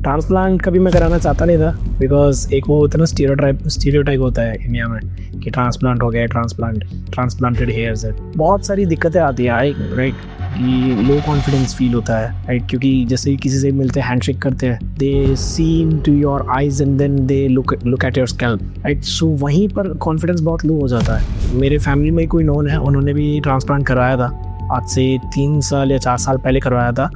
Transplant कभी मैं कराना चाहता नहीं था बिकॉज एक वो होता है ना स्टीरियोटाइप होता है इंडिया में कि ट्रांसप्लांट हो गया, ट्रांसप्लांटेड हेयर्स है। बहुत सारी दिक्कतें आती है राइट, कि लो कॉन्फिडेंस फील होता है राइट, क्योंकि जैसे ही किसी से मिलते हैं, हैंडशेक करते हैं, they see to your eyes and then they look at your scalp right. So वहीं पर कॉन्फिडेंस बहुत लो हो जाता है। मेरे फैमिली में कोई नोन है, उन्होंने भी ट्रांसप्लांट कराया था, आज से 3 साल या 4 साल पहले करवाया था।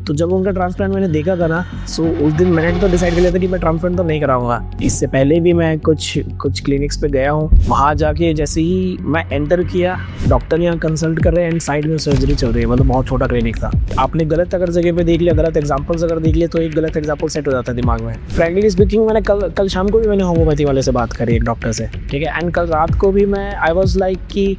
तो जब उनका ट्रांसप्लांट मैंने देखा था ना, सो उस दिन मैंने तो डिसाइड कर लिया था कि मैं ट्रांसप्लांट तो नहीं कराऊंगा। इससे पहले भी मैं कुछ क्लिनिक्स पे गया हूँ, वहाँ जाके जैसे ही मैं एंटर किया, डॉक्टर यहाँ कंसल्ट कर रहे हैं एंड साइड में सर्जरी चल रही है। मतलब बहुत छोटा क्लिनिक था। आपने गलत अगर जगह पे देख लिया, गलत एग्जाम्पल्स अगर देख लिया, तो एक गलत एग्जाम्पल सेट हो जाता है दिमाग में। फ्रैंकली स्पीकिंग, मैंने कल शाम को भी मैंने होम्योपैथी वाले से बात करी एक डॉक्टर से, ठीक है। एंड कल रात को भी मैं आई वॉज लाइक कि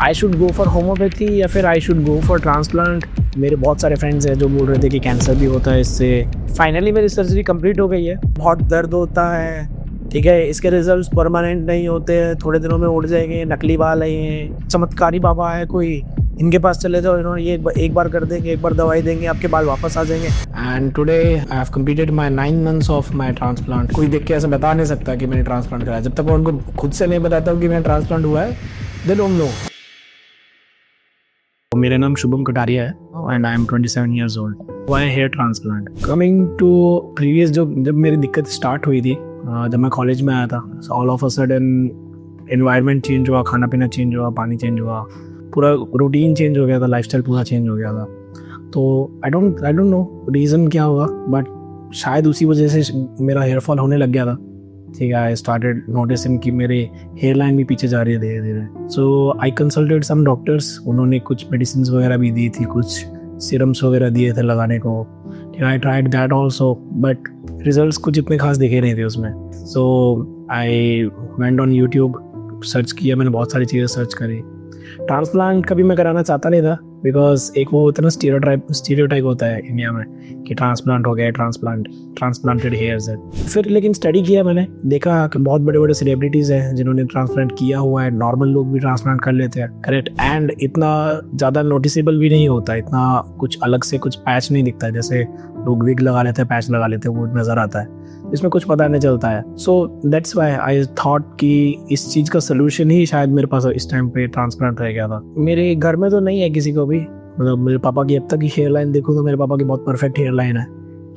I should go for homeopathy या फिर आई शुड गो फॉर ट्रांसप्लांट। मेरे बहुत सारे फ्रेंड्स हैं जो बोल रहे थे कि कैंसर भी होता है इससे। फाइनली मेरी सर्जरी कंप्लीट हो गई है। बहुत दर्द होता है, ठीक है। इसके रिजल्ट्स परमानेंट नहीं होते हैं, थोड़े दिनों में उड़ जाएंगे। नकली बाल है, ये चमत्कारी बाबा है कोई, इनके पास चले जाओ, इन्होंने ये एक बार कर देंगे, एक बार दवाई देंगे, आपके बाल वापस आ जाएंगे। And today I have completed my 9 months of my transplant. कोई देख के ऐसा बता नहीं सकता कि मैंने ट्रांसप्लांट कराया। जब तक मैं उनको खुद से नहीं बताता हूँ कि मेरा ट्रांसप्लांट हुआ है, दे डोंट नो। मेरा नाम शुभम कटारिया है and I am 27 years old। Why hair transplant? Coming to previous, जब मेरी दिक्कत स्टार्ट हुई थी, जब मैं कॉलेज में आया था, all of a sudden environment change हुआ, खाना पीना चेंज हुआ, पानी चेंज हुआ, पूरा रूटीन चेंज हो गया था, लाइफस्टाइल पूरा चेंज हो गया था। तो आई डोंट नो रीज़न क्या होगा, बट शायद उसी वजह से मेरा हेयर फॉल होने लग गया था, ठीक है। आई स्टार्टेड नोटिसिंग कि मेरे हेयर लाइन भी पीछे जा रही है धीरे धीरे। सो आई कंसल्टेड सम डॉक्टर्स, उन्होंने कुछ मेडिसिन वगैरह भी दी थी, कुछ सीरम्स वगैरह दिए थे लगाने को। I tried that also, but results कुछ इतने खास दिखे नहीं थे उसमें। So I went on YouTube, search किया, मैंने बहुत सारी चीज़ें सर्च करी। ट्रांसप्लांट कभी मैं कराना चाहता नहीं था बिकॉज एक वो होता है ना स्टीरियोटाइप होता है इंडिया में कि ट्रांसप्लांट हो गया, ट्रांसप्लांटेड हेयर्स है। फिर लेकिन स्टडी किया, मैंने देखा कि बहुत बड़े बड़े सेलिब्रिटीज़ हैं जिन्होंने ट्रांसप्लांट किया हुआ है। नॉर्मल लोग भी ट्रांसप्लांट कर लेते हैं, करेक्ट। एंड इतना ज़्यादा नोटिसेबल भी नहीं होता, इतना कुछ अलग से कुछ पैच नहीं दिखता है। जैसे लोग विग लगा लेते हैं, पैच लगा लेते हैं, वो नज़र आता है, इसमें कुछ पता नहीं चलता है। So that's why I thought कि इस चीज़ का सोल्यूशन ही शायद मेरे पास इस टाइम पे ट्रांसप्लांट रह गया था। मेरे घर में तो नहीं है किसी को भी, मतलब मेरे पापा की अब तक की हेयर लाइन देखूँ तो मेरे पापा की बहुत परफेक्ट हेयर लाइन है,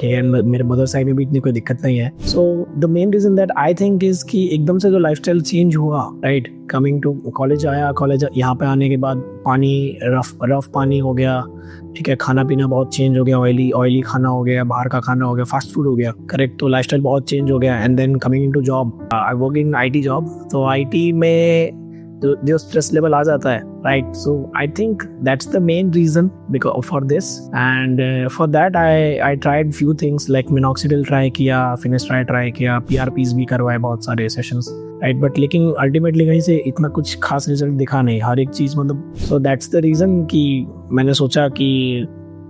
ठीक है। मेरे मदर साइड में भी इतनी कोई दिक्कत नहीं है। So the main reason that I think is कि एकदम से जो लाइफस्टाइल चेंज हुआ, राइट, कमिंग टू कॉलेज आया, कॉलेज यहाँ पे आने के बाद पानी रफ पानी हो गया, ठीक है। खाना पीना बहुत चेंज हो गया, ऑयली खाना हो गया, बाहर का खाना हो गया, फास्ट फूड हो गया, करेक्ट। तो लाइफस्टाइल बहुत चेंज हो गया। And then coming into job, I work in IT job. तो IT में जो स्ट्रेस लेवल आ जाता है, right. So I think that's the main reason because for this. And for that I tried few things like minoxidil try किया, finasteride try किया, PRPs भी करवाए, बहुत सारे सेशंस, राइट। बट लेकिन अल्टीमेटली कहीं से इतना कुछ खास रिजल्ट दिखा नहीं, हर एक चीज़ मतलब। सो दैट्स द रीजन कि मैंने सोचा कि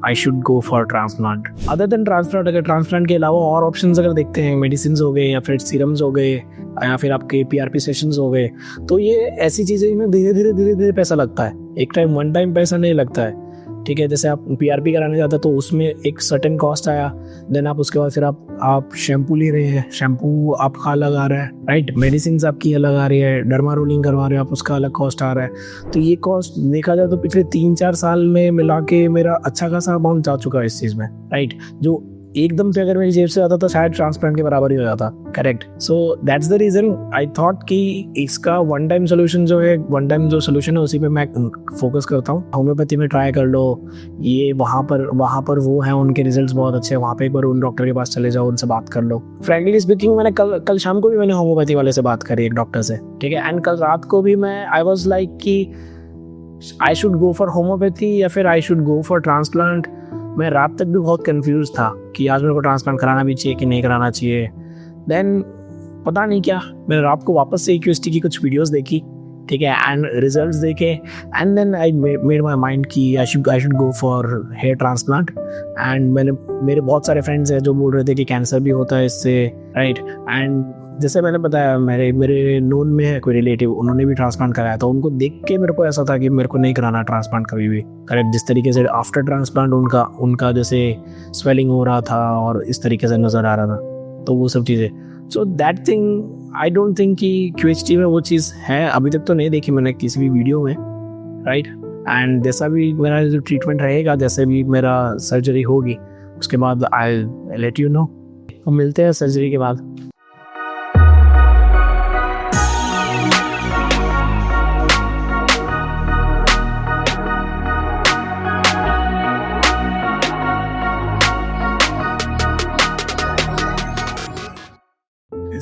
I should go for transplant. Other than transplant, अगर ट्रांसप्लांट के अलावा और ऑप्शंस अगर देखते हैं, मेडिसिन हो गए या फिर सीरम्स हो गए या फिर आपके PRP सेशंस हो गए, तो ये ऐसी चीज़ें में धीरे धीरे पैसा लगता है। एक टाइम वन टाइम पैसा नहीं लगता है, ठीक है। जैसे आप PRP कराने जाते हैं तो उसमें एक सर्टेन कॉस्ट आया, देन आप उसके बाद फिर आप शैम्पू ले रहे हैं, शैम्पू आपका अलग आ रहा है, राइट। मेडिसिन आपकी अलग आ रही है, डर्मा रोलिंग करवा रहे हो आप, उसका अलग कॉस्ट आ रहा है। तो ये कॉस्ट देखा जाए तो पिछले 3-4 साल में मिला के मेरा अच्छा खासा अमाउंट जा चुका है इस चीज़ में, राइट। जो एकदम से अगर मेरी जेब से आता तो शायद ट्रांसप्लांट के बराबर ही हो जाता, correct. So that's the reason I thought कि इसका वन टाइम सोल्यूशन जो है, वन टाइम जो सोल्यूशन है उसी पे मैं फोकस करता हूँ। होम्योपैथी में ट्राई कर लो, ये वहाँ पर वो है, उनके रिजल्ट्स बहुत अच्छे हैं, वहाँ पे एक बार उन डॉक्टर के पास चले जाओ, उनसे बात कर लो। फ्रैंकली स्पीकिंग, मैंने कल शाम को भी मैंने होम्योपैथी वाले से बात करी एक डॉक्टर से, ठीक है। एंड कल रात को भी मैं आई वॉज लाइक कि I should go for homeopathy या फिर आई शुड गो फॉर ट्रांसप्लांट। मैं रात तक भी बहुत कंफ्यूज था कि आज मेरे को ट्रांसप्लांट कराना भी चाहिए कि नहीं कराना चाहिए। देन पता नहीं क्या, मैंने रात को वापस से AQST की कुछ वीडियोस देखी, ठीक है, एंड रिजल्ट्स देखे, and then I made my mind कि I should go for hair transplant. And मेरे बहुत सारे फ्रेंड्स हैं जो बोल रहे थे कि कैंसर भी होता है इससे, राइट। एंड जैसे मैंने बताया, मेरे मेरे नोन में है कोई रिलेटिव, उन्होंने भी ट्रांसप्लांट कराया, तो उनको देख के मेरे को ऐसा था कि मेरे को नहीं कराना ट्रांसप्लांट कभी भी। करेक्ट, जिस तरीके से आफ्टर ट्रांसप्लांट उनका उनका जैसे स्वेलिंग हो रहा था और इस तरीके से नज़र आ रहा था, तो वो सब चीज़ें, so that thing I don't think कि QHT में वो चीज़ है। अभी तक तो नहीं देखी मैंने किसी भी वीडियो में, राइट। एंड जैसा भी मेरा जो ट्रीटमेंट रहेगा, जैसे भी मेरा सर्जरी होगी, उसके बाद आई लेट यू नो। हम मिलते हैं सर्जरी के बाद।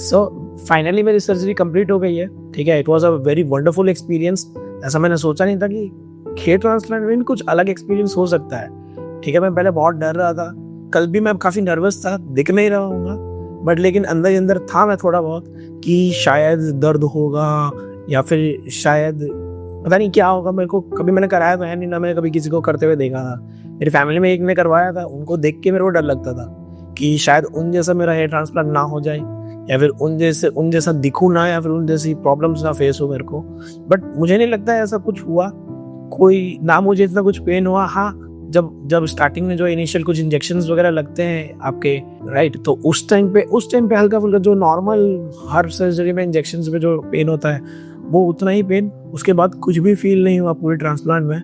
सो फाइनली मेरी सर्जरी कंप्लीट हो गई है, ठीक है। It was a very wonderful experience. ऐसा मैंने सोचा नहीं था कि हेयर ट्रांसप्लांट में भी कुछ अलग एक्सपीरियंस हो सकता है, ठीक है। मैं पहले बहुत डर रहा था, कल भी मैं काफ़ी नर्वस था, दिख नहीं रहा हूँगा, बट लेकिन अंदर ही अंदर था मैं थोड़ा बहुत कि शायद दर्द होगा या फिर शायद पता नहीं क्या होगा। मेरे को कभी मैंने कराया तो है नहीं, ना मैंने कभी किसी को करते हुए देखा था। मेरी फैमिली में एक ने करवाया था, उनको देख के मेरे को डर लगता था कि शायद उन जैसा मेरा हेयर ट्रांसप्लांट ना हो जाए, या फिर उन जैसा दिखूँ ना, या फिर उन जैसी प्रॉब्लम्स ना फेस हो मेरे को। बट मुझे नहीं लगता है ऐसा कुछ हुआ, कोई ना मुझे इतना कुछ पेन हुआ। हाँ, जब स्टार्टिंग में जो इनिशियल कुछ इंजेक्शंस वगैरह लगते हैं आपके, राइट, तो उस टाइम पे हल्का फुल्का जो नॉर्मल हर सर्जरी में इंजेक्शंस में जो पेन होता है वो उतना ही पेन। उसके बाद कुछ भी फील नहीं हुआ पूरे ट्रांसप्लांट में,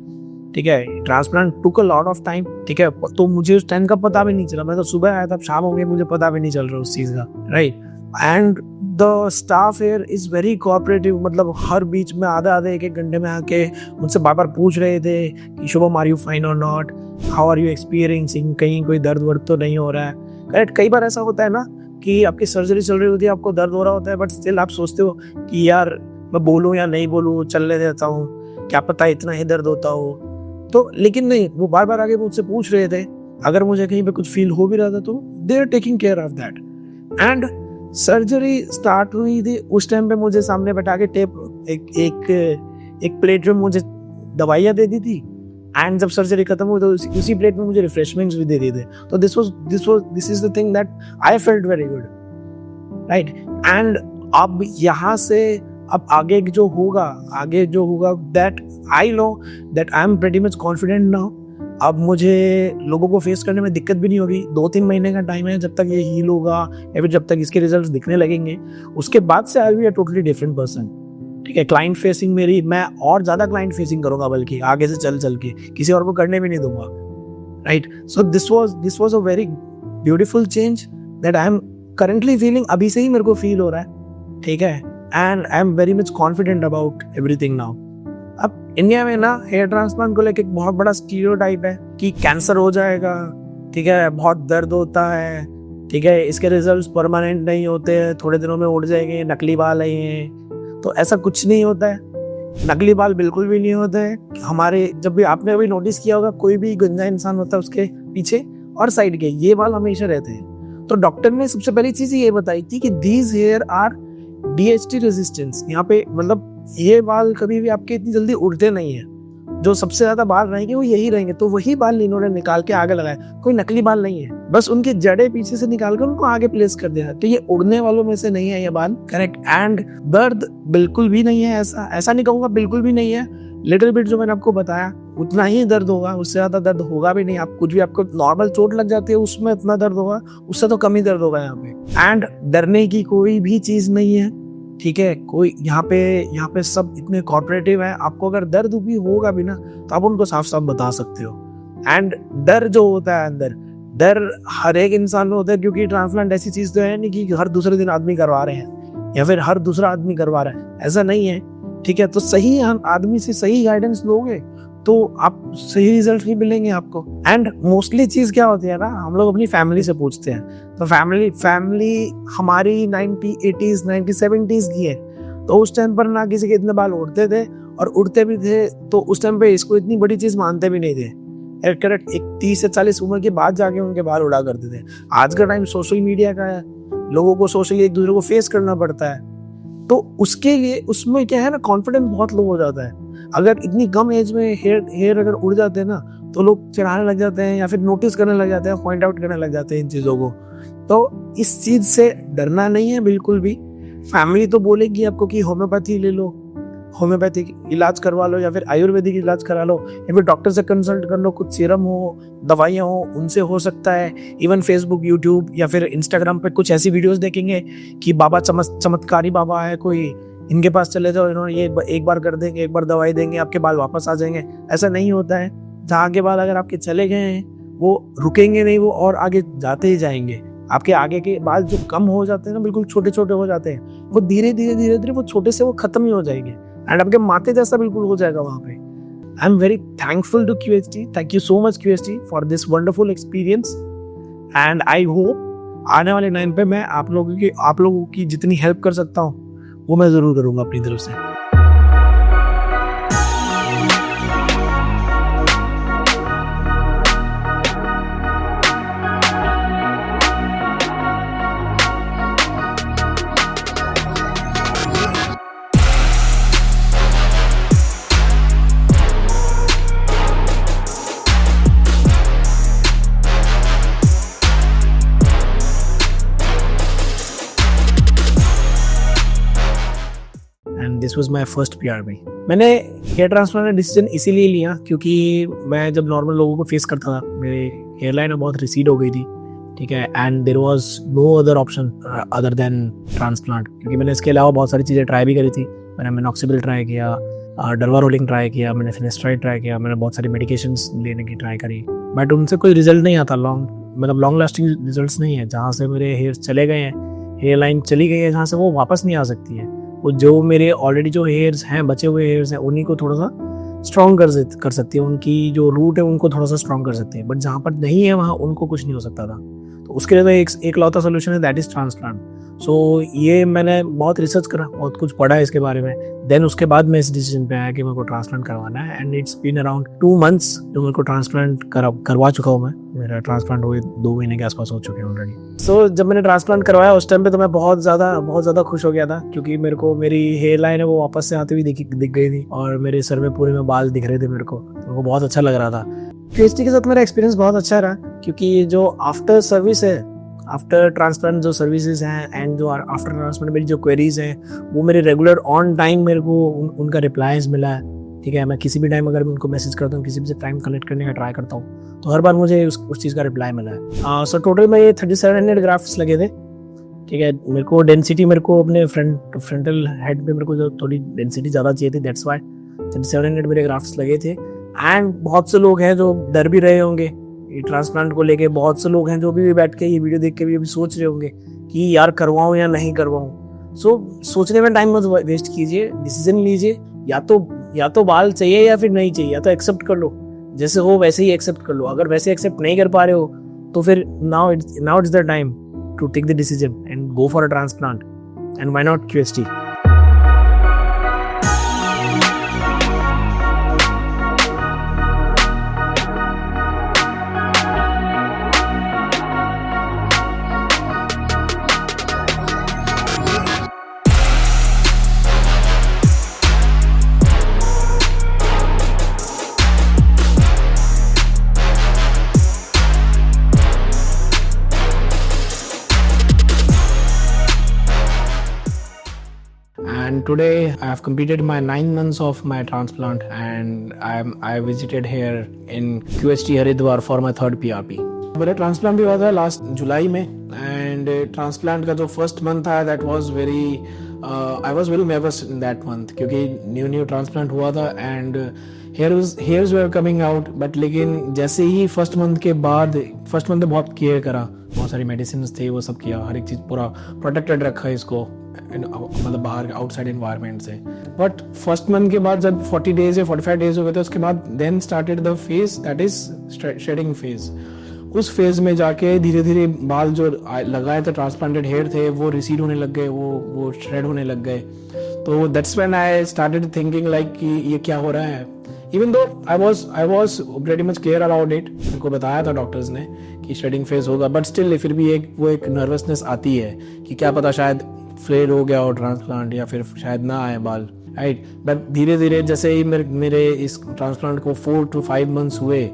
ठीक है। Transplant took a lot of time, ठीक है। तो मुझे उस टाइम का पता भी नहीं चला, मैं तो सुबह आया था, शाम हो गई, मुझे पता भी नहीं चल रहा उस चीज़ का, right. And the staff here is very cooperative, मतलब हर बीच में आधे एक घंटे में आके मुझसे बार बार पूछ रहे थे कि शुभम, आर यू फाइन और not, how are you experiencing, कहीं कोई दर्द वर्द तो नहीं हो रहा है। करेक्ट, कई बार ऐसा होता है ना कि आपकी सर्जरी चल रही होती है, आपको दर्द हो रहा होता है, बट स्टिल आप सोचते हो कि यार मैं बोलूँ या नहीं बोलूँ, चलने देता हूँ, क्या पता इतना ही दर्द होता हो। तो लेकिन नहीं, वो बार बार आगे मुझसे पूछ रहे थे। अगर मुझे कहीं पे कुछ फील हो भी रहा था तो they are taking care of that. And surgery start हुई थी, उस टाइम पे मुझे सामने बैठा के टेप एक प्लेट में मुझे दवाइयाँ दे दी थी, एंड जब सर्जरी खत्म हुई तो उसी प्लेट में मुझे रिफ्रेशमेंट्स भी दे दिए थे। तो this is the thing that I felt very good, right. And अब यहाँ से अब आगे जो होगा that I know that I am pretty much confident now. अब मुझे लोगों को फेस करने में दिक्कत भी नहीं होगी। 2-3 महीने का टाइम है जब तक ये हील होगा, या फिर जब तक इसके रिजल्ट्स दिखने लगेंगे, उसके बाद से I will be a totally different person, ठीक है। क्लाइंट फेसिंग मेरी, मैं और ज़्यादा क्लाइंट फेसिंग करूँगा, बल्कि आगे से चल के किसी और को करने भी नहीं दूंगा, right. So this was a very beautiful change that I am currently feeling. अभी से ही मेरे को फील हो रहा है, ठीक है। And I am very much confident about everything now. अब इंडिया में ना हेयर ट्रांसप्लांट को लेके एक बहुत बड़ा स्टीरियोटाइप है कि कैंसर हो जाएगा, ठीक है, बहुत दर्द होता है, ठीक है, इसके रिजल्ट्स परमानेंट नहीं होते, थोड़े दिनों में उड़ जाएंगे, नकली बाल है ये। तो ऐसा कुछ नहीं होता है, नकली बाल बिल्कुल भी नहीं होते हैं हमारे। जब भी आपने अभी नोटिस किया होगा, कोई भी गंजा इंसान होता है उसके पीछे और साइड के ये बाल हमेशा रहते हैं। तो डॉक्टर ने सबसे पहली चीज ये बताई थी कि दीज हेयर आर DHT रेजिस्टेंस। यहाँ पे मतलब ये बाल कभी भी आपके इतनी जल्दी उड़ते नहीं है, जो सबसे ज्यादा बाल रहेंगे वो यही रहेंगे। तो वही बाल इन्होंने निकाल के आगे लगाए, कोई नकली बाल नहीं है, बस उनकी जड़ें पीछे से निकाल कर उनको आगे प्लेस कर दिया। तो ये उड़ने वालों में से नहीं है ये बाल, करेक्ट। एंड दर्द बिल्कुल भी नहीं है, ऐसा नहीं कहूंगा बिल्कुल भी नहीं है। लिटिल बिट जो मैंने आपको बताया उतना ही दर्द होगा, उससे ज्यादा दर्द होगा भी नहीं। आप कुछ भी, आपको नॉर्मल चोट लग जाती है उसमें इतना दर्द होगा, उससे तो कम ही दर्द होगा यहाँ पे। एंड डरने की कोई भी चीज नहीं है, ठीक है। कोई यहाँ पे सब इतने कोऑपरेटिव है। आपको अगर दर्द भी होगा भी ना तो आप उनको साफ साफ बता सकते हो। एंड डर जो होता है अंदर, डर हर एक इंसान में होता है, क्योंकि ट्रांसप्लांट ऐसी चीज तो है नहीं कि हर दूसरे दिन आदमी करवा रहे हैं या फिर हर दूसरा आदमी करवा रहा है, ऐसा नहीं है, ठीक है। तो सही आदमी से सही गाइडेंस लोगे तो आप सही रिजल्ट ही मिलेंगे आपको। एंड मोस्टली चीज क्या होती है ना, हम लोग अपनी फैमिली से पूछते हैं, तो फैमिली हमारी 90s 90s 70s की है। तो उस टाइम पर ना किसी के इतने बाल उड़ते थे, और उड़ते भी थे तो उस टाइम पे इसको इतनी बड़ी चीज मानते भी नहीं थे। करेक्ट, एक 30 से 40 उम्र के बाद जाके उनके बाल उड़ा करते थे। आज का टाइम सोशल मीडिया का है, लोगों को सोशली एक दूसरे को फेस करना पड़ता है, तो उसके लिए उसमें क्या है ना, कॉन्फिडेंस बहुत लो हो जाता है। अगर इतनी कम एज में हेयर अगर उड़ जाते हैं ना, तो लोग चिढ़ाने लग जाते हैं या फिर नोटिस करने लग जाते हैं, पॉइंट आउट करने लग जाते हैं इन चीज़ों को। तो इस चीज़ से डरना नहीं है बिल्कुल भी। फैमिली तो बोलेगी आपको कि होम्योपैथी ले लो, होम्योपैथिक इलाज करवा लो, या फिर आयुर्वेदिक इलाज करा लो, या फिर डॉक्टर से कंसल्ट कर लो, कुछ सीरम हो, दवाइयाँ हो, उनसे हो सकता है। इवन फेसबुक, यूट्यूब या फिर इंस्टाग्राम पे कुछ ऐसी वीडियोस देखेंगे कि बाबा चमत्कारी बाबा है कोई, इनके पास चले जाओ, इन्होंने ये एक बार कर देंगे, एक बार दवाई देंगे, आपके बाल वापस आ जाएंगे। ऐसा नहीं होता है। जहाँ के बाल अगर आपके चले गए हैं वो रुकेंगे नहीं, वो और आगे जाते ही जाएंगे। आपके आगे के बाल जो कम हो जाते हैं ना, बिल्कुल छोटे छोटे हो जाते हैं, वो धीरे धीरे वो छोटे से वो खत्म ही हो जाएंगे एंड आपके माथे जैसा बिल्कुल हो जाएगा वहाँ पे। I am very thankful to QHT। Thank you so much QHT for this wonderful experience and I hope आने वाले टाइम पे मैं आप लोगों की जितनी हेल्प कर सकता हूँ वो मैं ज़रूर करूँगा अपनी तरफ से। This was my first PRP। मैंने हेयर ट्रांसप्लांट का डिसीजन इसीलिए लिया क्योंकि मैं जब नॉर्मल लोगों को फेस करता था, मेरे हेयर लाइन बहुत रिसीड हो गई थी, ठीक है, and there was no other option other than transplant. क्योंकि मैंने इसके अलावा बहुत सारी चीज़ें ट्राई भी करी थी। मैंने मिनॉक्सिडिल ट्राई किया, डर्वा रोलिंग ट्राई किया, मैंने फिनेस्ट्राइड ट्राई किया, मैंने बहुत सारी मेडिकेशंस लेने की ट्राई करी, बट उनसे कोई रिजल्ट नहीं आता। लॉन्ग लास्टिंग रिजल्ट्स नहीं है। जहाँ से मेरे हेयर्स चले गए हैं, हेयर लाइन चली गई है जहाँ से, वो वापस नहीं आ सकती है। वो जो मेरे ऑलरेडी जो हेयर्स हैं, बचे हुए हेयर्स हैं, उन्हीं को थोड़ा सा स्ट्रॉन्ग कर सकती है, उनकी जो रूट है उनको थोड़ा सा स्ट्रॉन्ग कर सकती है, बट जहाँ पर नहीं है वहाँ उनको कुछ नहीं हो सकता था। तो उसके लिए तो एक लौता सोल्यूशन है, दैट इज ट्रांसप्लांट। सो ये मैंने बहुत रिसर्च करा, बहुत कुछ पढ़ा है इसके बारे में, देन उसके बाद मैं इस डिसीजन पे आया कि मेरे को ट्रांसप्लांट करवाना है। And it's been around 2 months जो मेरे को ट्रांसप्लांट करवा चुका हूँ मैं। मेरा ट्रांसप्लांट हुए 2 महीने के आसपास हो चुके हैं ऑलरेडी। सो जब मैंने ट्रांसप्लांट करवाया उस टाइम पे तो मैं बहुत ज़्यादा खुश हो गया था, क्योंकि मेरे को मेरी हेयर लाइन है वो वापस से आती हुई दिख गई थी और मेरे सर में पूरे में बाल दिख रहे थे मेरे को, तो वो बहुत अच्छा लग रहा था। QHT के साथ मेरा एक्सपीरियंस बहुत अच्छा रहा, क्योंकि जो आफ्टर सर्विस है, आफ्टर ट्रांसप्लांट जो सर्विसेज हैं एंड जो आफ्टर ट्रांसप्लांट मेरी जो क्वेरीज हैं वो मेरे रेगुलर ऑन टाइम मेरे को उनका रिप्लाईज मिला है, ठीक है। मैं किसी भी टाइम अगर उनको मैसेज करता हूँ, किसी भी टाइम कनेक्ट करने का ट्राई करता हूँ, तो हर बार मुझे उस चीज़ का रिप्लाई मिला है। सो टोटल में ये 3700 ग्राफ्ट्स लगे थे, ठीक है। मेरे को डेंसिटी, मेरे को अपने फ्रंटल हेड पे मेरे को जो थोड़ी डेंसिटी ज़्यादा चाहिए थी, दैट्स वाई 3700 मेरे ग्राफ्ट्स लगे थे। एंड बहुत से लोग हैं जो डर भी रहे होंगे ये ट्रांसप्लांट को लेके, बहुत से लोग हैं जो भी बैठ के ये वीडियो देख के भी अभी सोच रहे होंगे कि यार करवाऊँ या नहीं करवाऊँ। सो सोचने में टाइम मत वेस्ट कीजिए, डिसीजन लीजिए, या तो बाल चाहिए या फिर नहीं चाहिए, या तो एक्सेप्ट कर लो, जैसे हो वैसे ही एक्सेप्ट कर लो। अगर वैसे एक्सेप्ट नहीं कर पा रहे हो तो फिर now it's the time to take the decision and go for a transplant, and why not QHT। And today I have completed my 9 months of my transplant, and I visited here in QHT Haridwar for my 3rd PRP. मेरा transplant भी हुआ था last जुलाई में, and transplant का जो first month था that was very I was very nervous in that month, क्योंकि new transplant हुआ था and hairs were coming out. But लेकिन जैसे ही फर्स्ट मंथ में बहुत केयर करा, बहुत सारी मेडिसिन थे, वो सब किया, हर एक चीज़ पूरा प्रोटेक्टेड रखा इसको, मतलब बाहर आउटसाइड एनवायरनमेंट से। बट फर्स्ट मंथ के बाद जब 40 डेज या 45 डेज हो गए थे, उसके बाद then started the phase that is shedding phase. उस फेज में जाके धीरे धीरे बाल जो लगाए थे, ट्रांसप्लांटेड हेयर थे, वो रिसीड होने लग गए, वो श्रेड होने लग गए। तो that's when I started thinking like कि ये क्या हो रहा है। Even though I was very much clear about it, मेरे को बताया था डॉक्टर्स ने कि शेडिंग फेज होगा, बट स्टिल फिर भी एक नर्वसनेस आती है कि क्या पता शायद फ्लेयर हो गया हो ट्रांसप्लांट, या फिर शायद ना आए बाल, राइट। बट धीरे धीरे जैसे ही मेरे इस ट्रांसप्लांट को 4 to 5 months हुए,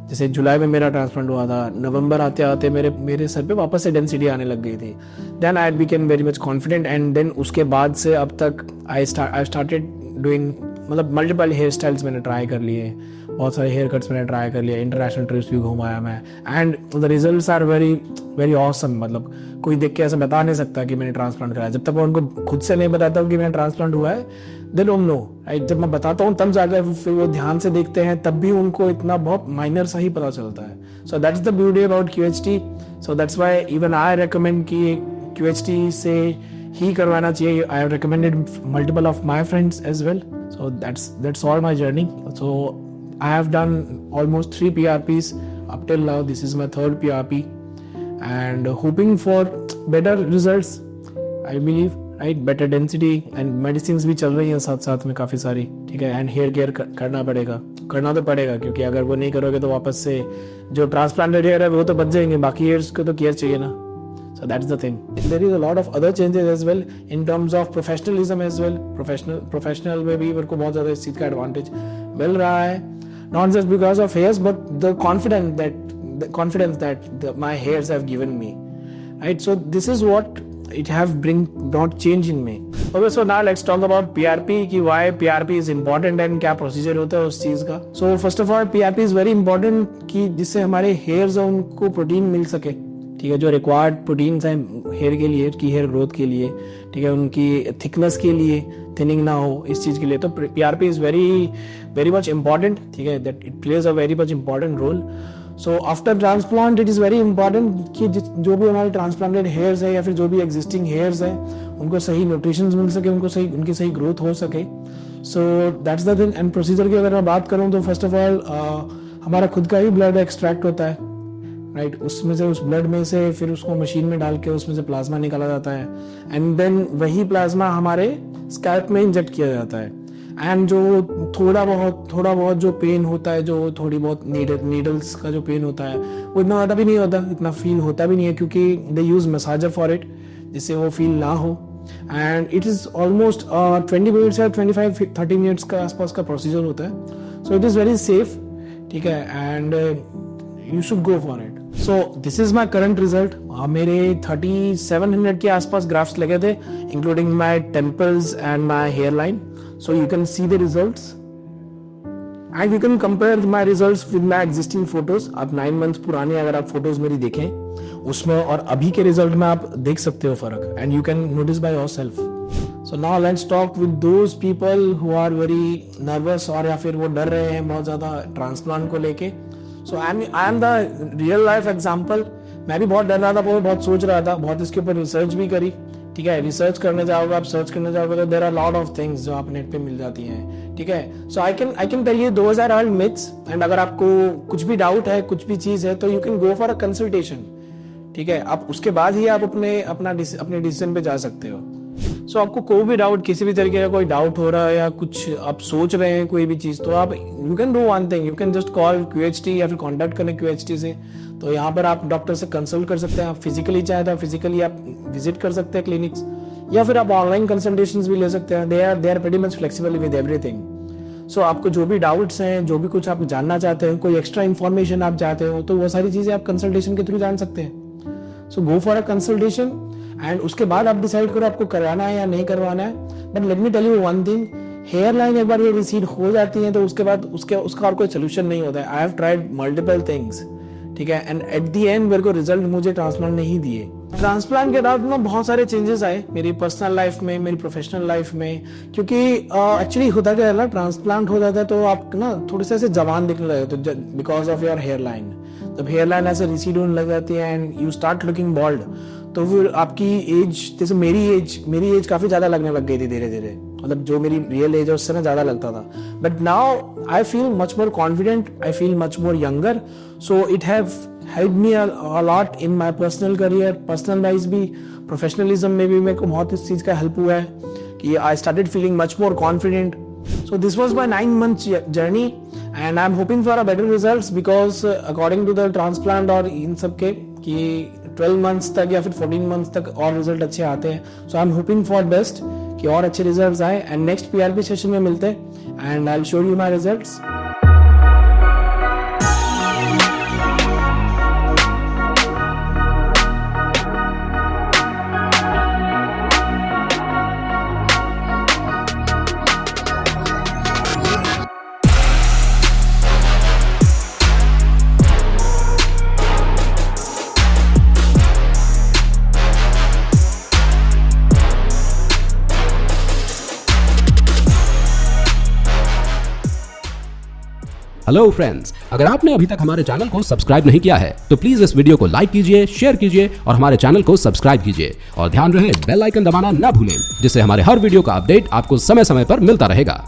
जैसे जुलाई में मेरा ट्रांसप्लांट हुआ था, नवंबर आते आते मेरे सर पे वापस से डेंसिटी आने लग गई थी। Then I became very much confident and then उसके बाद से अब तक आई स्टार्टेड डूइंग, मतलब मल्टीपल हेयर स्टाइल्स मैंने ट्राई कर लिए, बहुत सारे हेयर कट्स मैंने ट्राई कर लिया, इंटरनेशनल ट्रिप्स भी घुमाया मैं, and the results are very very awesome. मतलब कोई देख के ऐसा बता नहीं सकता कि मैंने ट्रांसप्लांट कराया, जब तक मैं उनको खुद से नहीं बताता हूँ कि मैंने ट्रांसप्लांट हुआ है, दे डोंट नो, राइट। जब मैं बताता हूँ तब जाकर फिर वो ध्यान से देखते हैं, तब भी उनको इतना बहुत माइनर सा ही पता चलता है। So that's the beauty about QHT। So that's why even I recommend कि QHT से ही करवाना चाहिए। I have recommended multiple of my friends as well. So that's all my journey. So I have done almost 3 PRPs up till now. This is my 3rd PRP and hoping for better results, I believe, right? Better density and medicines भी चल रही हैं साथ साथ में काफ़ी सारी, ठीक है। एंड हेयर केयर करना तो पड़ेगा क्योंकि अगर वो नहीं करोगे तो वापस से जो ट्रांसप्लांटेड हेयर है वो तो बच जाएंगे, बाकी हेयर्स को तो केयर चाहिए ना। So that's the thing. There is a lot of other changes as well in terms of professionalism as well. Professional में भी मेरे को बहुत ज़्यादा इस चीज़ का एडवांटेज मिल रहा है, not just because of hairs but the confidence that my hairs have given me, right? So this is what it have brought change in me. Okay, so now let's talk about PRP कि why PRP is important and क्या procedure होता है उस चीज़ का। So first of all PRP is very important कि जिससे हमारे hairs हैं उनको प्रोटीन मिल सके, ठीक है। जो रिक्वायर्ड प्रोटीन्स हैं हेयर के लिए, की हेयर ग्रोथ के लिए, ठीक है, उनकी थिकनेस के लिए, थिनिंग ना हो, इस चीज़ के लिए तो PRP is very much important, ठीक है। That it plays a very much important role. So after transplant it is very important कि जो भी हमारे ट्रांसप्लांटेड हेयर्स है या फिर जो भी एग्जिस्टिंग हेयर्स हैं उनको सही न्यूट्रिशन मिल सके, उनकी सही ग्रोथ हो सके। सो that's the thing. And procedure की अगर मैं बात करूँ तो फर्स्ट ऑफ ऑल हमारा खुद का ही ब्लड एक्सट्रैक्ट होता है, राइट। उसमें से, उस ब्लड में से फिर उसको मशीन में डाल के उसमें से प्लाज्मा निकाला जाता है एंड देन वही प्लाज्मा हमारे स्कैल्प में इंजेक्ट किया जाता है। एंड जो थोड़ा बहुत जो पेन होता है, जो थोड़ी बहुत नीडल्स का जो पेन होता है वो इतना ज़्यादा भी नहीं होता, इतना फील होता भी नहीं है क्योंकि they use massager for it, जिससे वो फील ना हो। And it is almost 20 minutes या 25-30 मिनट्स का आसपास का प्रोसीजर होता है। So it is very safe, ठीक है, and you should go for it. So this is my current result. मेरे 3700 के आसपास ग्राफ्स लगे थे including my temples and my hair line. So you can see the results and you can compare my results with my existing photos. आप 9 months पुराने अगर आप photos मेरी देखें उसमें और अभी के रिजल्ट में आप देख सकते हो फर्क, and you can notice by yourself. So now let's talk with those people who are very nervous और या फिर वो डर रहे हैं बहुत ज्यादा ट्रांसप्लांट को लेके। So I am the real life example. मैं भी बहुत डर रहा था, बहुत सोच रहा था, बहुत इसके ऊपर रिसर्च भी करी, ठीक है। रिसर्च करने जाओगे, आप सर्च करने जाओगे तो there are lot of things जो आप नेट पे मिल जाती हैं, ठीक है। So I can tell you those are all myths. And अगर आपको कुछ भी डाउट है, कुछ भी चीज है, तो you can go for a consultation, ठीक है। आप उसके बाद ही आप अपने डिसीजन पे जा सकते हो। सो आपको कोई भी डाउट, किसी भी तरीके का कोई डाउट हो रहा है या कुछ आप सोच रहे हैं कोई भी चीज़, तो आप you can do one thing, you can just call QHT या फिर कॉन्टैक्ट करें QHT से। तो यहाँ पर आप डॉक्टर से कंसल्ट कर सकते हैं। आप फिजिकली चाहे तो फिजिकली आप विजिट कर सकते हैं क्लिनिक्स, या फिर आप ऑनलाइन कंसल्टेशंस भी ले सकते हैं। They are pretty much flexible with everything. So आपको जो भी डाउट्स हैं, जो भी कुछ आप जानना चाहते हैं, कोई एक्स्ट्रा इन्फॉर्मेशन आप चाहते हो, तो वो सारी चीज़ें आप कंसल्टेशन के थ्रू जान सकते हैं। So go for a consultation and उसके बाद आप डिसाइड करो आपको करवाना है या नहीं करवाना है। But let me tell you one thing, hair line एक बार ये रिसीड हो जाती है तो उसके बाद उसका और कोई सोल्यूशन नहीं होता है। I have tried multiple things, ठीक है, एंड एट द एंड मेरे को रिजल्ट मुझे ट्रांसप्लांट नहीं दिए। ट्रांसप्लांट के बाद में बहुत सारे चेंजेस आए मेरी पर्सनल लाइफ में, मेरी प्रोफेशनल लाइफ में, क्योंकि एक्चुअली होता क्या है ना, ट्रांसप्लांट हो जाता है तो आप ना थोड़े से ऐसे जवान दिखने लगे तो because of your hair line. जब हेयर लाइन ऐसे रिसीड होने लग जाती है and you start looking bald, तो फिर आपकी एज, जैसे मेरी एज काफी ज्यादा लगने लग गई थी धीरे धीरे, मतलब जो मेरी रियल एज है उससे ना ज्यादा लगता था। But now I feel much more confident, I feel much more younger. So it have help me a lot in my personal career, personal life भी, प्रोफेशनलिज्म में भी मेरे को बहुत इस चीज का हेल्प हुआ है कि I started feeling much more confident. So this was my 9 months journey and I'm hoping for a better results because according to the transplant और इन सब के कि 12 months तक या फिर 14 months तक और रिजल्ट अच्छे आते हैं। So I'm hoping for best कि और अच्छे रिजल्ट्स आए एंड नेक्स्ट PRP सेशन में मिलते हैं and I will show you my results. Hello friends, अगर आपने अभी तक हमारे चैनल को सब्सक्राइब नहीं किया है तो प्लीज इस वीडियो को लाइक कीजिए, शेयर कीजिए और हमारे चैनल को सब्सक्राइब कीजिए और ध्यान रहे बेल आइकन दबाना ना भूलें, जिससे हमारे हर वीडियो का अपडेट आपको समय समय पर मिलता रहेगा।